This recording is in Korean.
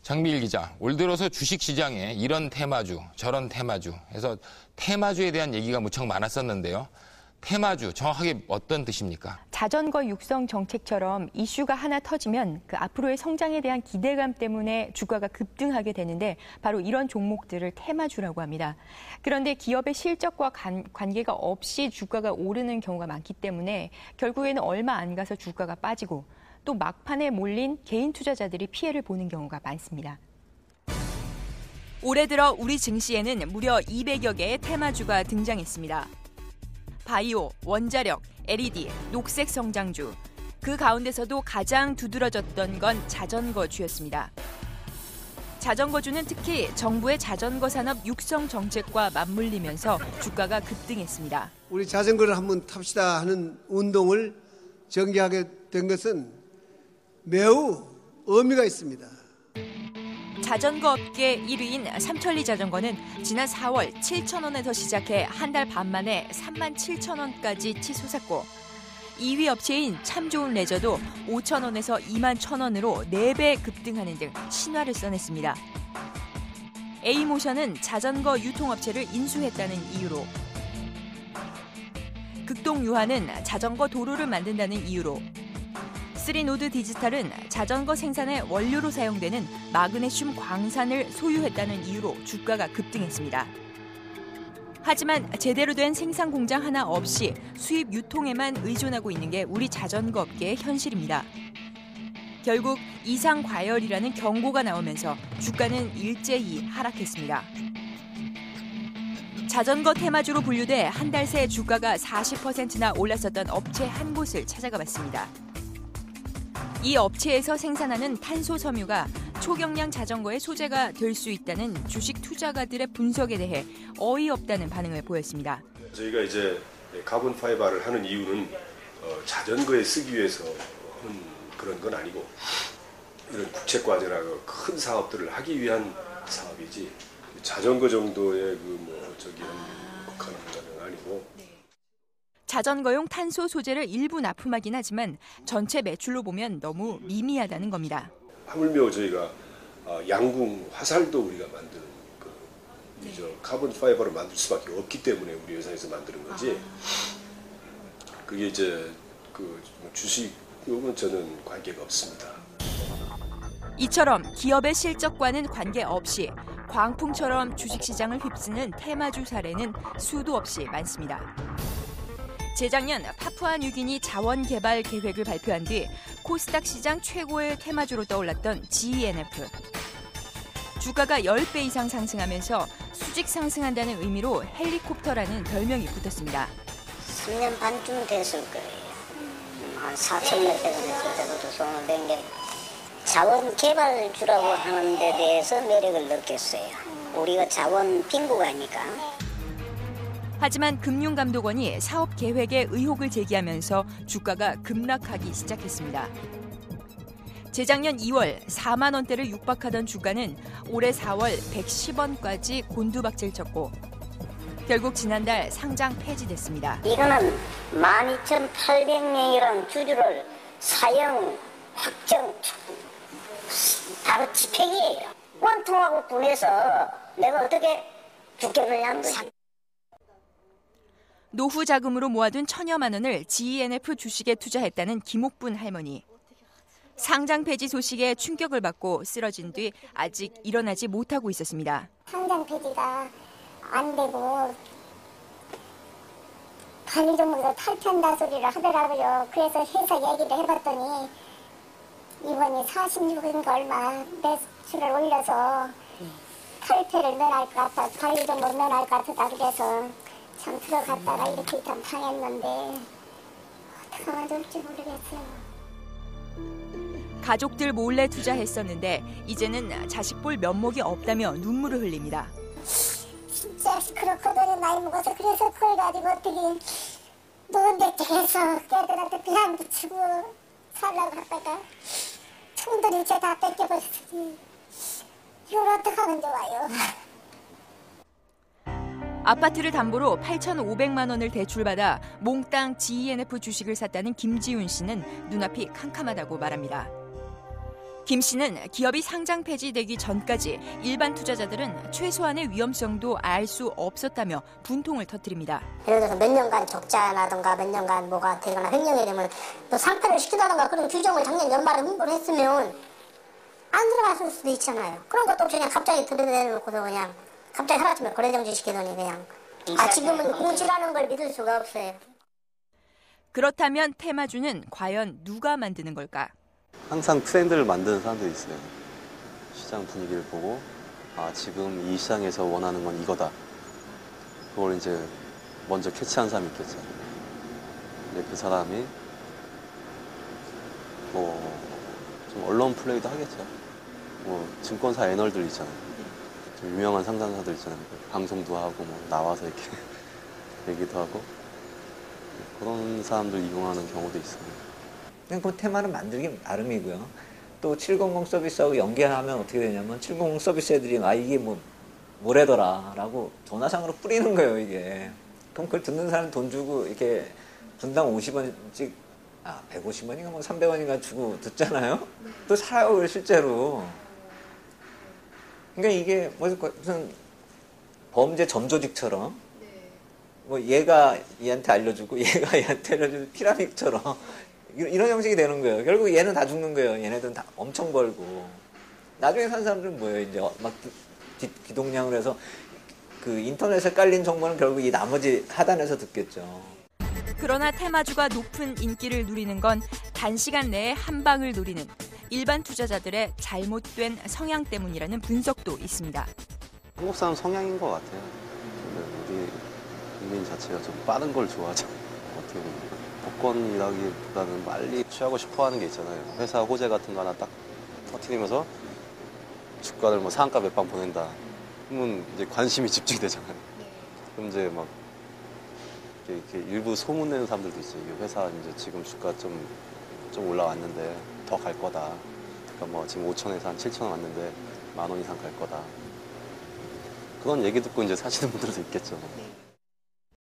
장미일 기자, 올 들어서 주식시장에 이런 테마주, 저런 테마주 해서 테마주에 대한 얘기가 무척 많았었는데요. 테마주, 정확하게 어떤 뜻입니까? 자전거 육성 정책처럼 이슈가 하나 터지면 그 앞으로의 성장에 대한 기대감 때문에 주가가 급등하게 되는데 바로 이런 종목들을 테마주라고 합니다. 그런데 기업의 실적과 관계가 없이 주가가 오르는 경우가 많기 때문에 결국에는 얼마 안 가서 주가가 빠지고 또 막판에 몰린 개인 투자자들이 피해를 보는 경우가 많습니다. 올해 들어 우리 증시에는 무려 200여 개의 테마주가 등장했습니다. 바이오, 원자력, LED, 녹색 성장주. 그 가운데서도 가장 두드러졌던 건 자전거주였습니다. 자전거주는 특히 정부의 자전거 산업 육성 정책과 맞물리면서 주가가 급등했습니다. 우리 자전거를 한번 탑시다 하는 운동을 전개하게 된 것은 매우 의미가 있습니다. 자전거 업계 1위인 삼천리 자전거는 지난 4월 7,000원에서 시작해 한 달 반 만에 37,000원까지 치솟았고 2위 업체인 참 좋은 레저도 5,000원에서 21,000원으로 4배 급등하는 등 신화를 써냈습니다. A모션은 자전거 유통업체를 인수했다는 이유로, 극동유한은 자전거 도로를 만든다는 이유로, 쓰리노드 디지털은 자전거 생산의 원료로 사용되는 마그네슘 광산을 소유했다는 이유로 주가가 급등했습니다. 하지만 제대로 된 생산 공장 하나 없이 수입 유통에만 의존하고 있는 게 우리 자전거 업계의 현실입니다. 결국 이상 과열이라는 경고가 나오면서 주가는 일제히 하락했습니다. 자전거 테마주로 분류돼 한 달 새 주가가 40%나 올랐었던 업체 한 곳을 찾아가 봤습니다. 이 업체에서 생산하는 탄소 섬유가 초경량 자전거의 소재가 될 수 있다는 주식 투자가들의 분석에 대해 어이없다는 반응을 보였습니다. 저희가 이제 카본 파이버를 하는 이유는 자전거에 쓰기 위해서 하는 그런 건 아니고 이런 국책 과제라고 큰 사업들을 하기 위한 사업이지 자전거 정도의 하는 건 아니고. 자전거용 탄소 소재를 일부 납품하긴 하지만 전체 매출로 보면 너무 미미하다는 겁니다. 하물며 저희가 양궁 화살도 우리가 만드는 카본 파이버로 만들 수밖에 없기 때문에 우리 회사에서 만드는 거지. 그게 이제 주식은 저는 관계가 없습니다. 이처럼 기업의 실적과는 관계없이 광풍처럼 주식시장을 휩쓰는 테마주 사례는 수도 없이 많습니다. 재작년 파푸아뉴기니 자원개발 계획을 발표한 뒤 코스닥 시장 최고의 테마주로 떠올랐던 GENF. 주가가 10배 이상 상승하면서 수직 상승한다는 의미로 헬리콥터라는 별명이 붙었습니다. 3년 반쯤 됐을 거예요. 한 4,000몇 대 됐을 때부터 손을 댄 게 자원개발주라고 하는 데 대해서 매력을 느꼈어요. 우리가 자원 빈부가니까. 하지만 금융감독원이 사업 계획에 의혹을 제기하면서 주가가 급락하기 시작했습니다. 재작년 2월 4만 원대를 육박하던 주가는 올해 4월 110원까지 곤두박질 쳤고 결국 지난달 상장 폐지됐습니다. 이거는 12,800명이라는 주주를 사형 확정 바로 집행이에요. 원통하고 분해서 내가 어떻게 죽겠느냐는 거지. 노후 자금으로 모아둔 1,000여만 원을 GENF 주식에 투자했다는 김옥분 할머니. 상장 폐지 소식에 충격을 받고 쓰러진 뒤 아직 일어나지 못하고 있었습니다. 상장 폐지가 안 되고 관리정보에서 탈퇴한다 소리를 하더라고요. 그래서 회사 얘기를 해봤더니 이번에 46인가 얼마 매출을 올려서 탈퇴를 면할 것 같아, 관리정보 면할 것 같다 그래서 참 들어갔다가 이렇게 참 당했는데 어떻게 하면 좋을지 모르겠어요. 가족들 몰래 투자했었는데 이제는 자식 볼 면목이 없다며 눈물을 흘립니다. 진짜 그렇거든요. 나이 먹어서 그래서 그걸 가지고 어떻게 노은대 쪽에서 애들한테 비한 붙이고 살라고 하다가 총들이 이제 다 뺏겨버렸으니 이걸 어떻게 하면 좋아요. 아파트를 담보로 8,500만 원을 대출받아 몽땅 GENF 주식을 샀다는 김지훈 씨는 눈앞이 캄캄하다고 말합니다. 김 씨는 기업이 상장 폐지되기 전까지 일반 투자자들은 최소한의 위험성도 알 수 없었다며 분통을 터뜨립니다. 예를 들어서 몇 년간 적자라든가 몇 년간 뭐가 되거나 횡령이 되면 또 상패를 시키다든가 그런 규정을 작년 연말에 홍보를 했으면 안 들어갔을 수도 있잖아요. 그런 것도 없이 그냥 갑자기 들여대놓고서 그냥 갑자기 하루아침에 거래정지 시키더니 그냥 지금은 공시라는 걸 믿을 수가 없어요. 그렇다면 테마주는 과연 누가 만드는 걸까? 항상 트렌드를 만드는 사람들이 있어요. 시장 분위기를 보고 지금 이 시장에서 원하는 건 이거다. 그걸 이제 먼저 캐치한 사람이 있겠죠. 근데 그 사람이 좀 언론 플레이도 하겠죠. 증권사 애널들 있잖아요. 좀 유명한 상담사들 있잖아요. 방송도 하고 나와서 이렇게 얘기도 하고 그런 사람들 이용하는 경우도 있어요. 그냥 그 테마는 만들기 나름이고요. 또 700 서비스하고 연계하면 어떻게 되냐면 700 서비스 애들이 이게 뭐래더라 라고 전화상으로 뿌리는 거예요, 이게. 그럼 그걸 듣는 사람 돈 주고 이렇게 분당 50원씩 150원인가 300원인가 주고 듣잖아요. 또 사요, 실제로. 그러니까 이게 무슨 범죄 점조직처럼 얘가 얘한테 알려주고 얘가 얘한테 알려주고 피라미드처럼 이런 형식이 되는 거예요. 결국 얘는 다 죽는 거예요. 얘네들은 다 엄청 벌고. 나중에 산 사람들은 뭐예요? 이제 막 기동량을 해서 그 인터넷에 깔린 정보는 결국 이 나머지 하단에서 듣겠죠. 그러나 테마주가 높은 인기를 누리는 건 단시간 내에 한 방을 노리는 일반 투자자들의 잘못된 성향 때문이라는 분석도 있습니다. 한국 사람 성향인 것 같아요. 우리 국민 자체가 좀 빠른 걸 좋아하죠. 어떻게 보면. 복권이라기보다는 빨리 취하고 싶어 하는 게 있잖아요. 회사 호재 같은 거 하나 딱 터뜨리면서 주가를 상한가 몇 방 보낸다. 그러면 이제 관심이 집중되잖아요. 그럼 이제 막 이렇게 일부 소문내는 사람들도 있어요. 이 회사 이제 지금 주가 좀 올라왔는데 더 갈 거다. 그러니까 지금 5천에서 한 7천 왔는데 10,000원 이상 갈 거다. 그런 얘기 듣고 이제 사시는 분들도 있겠죠.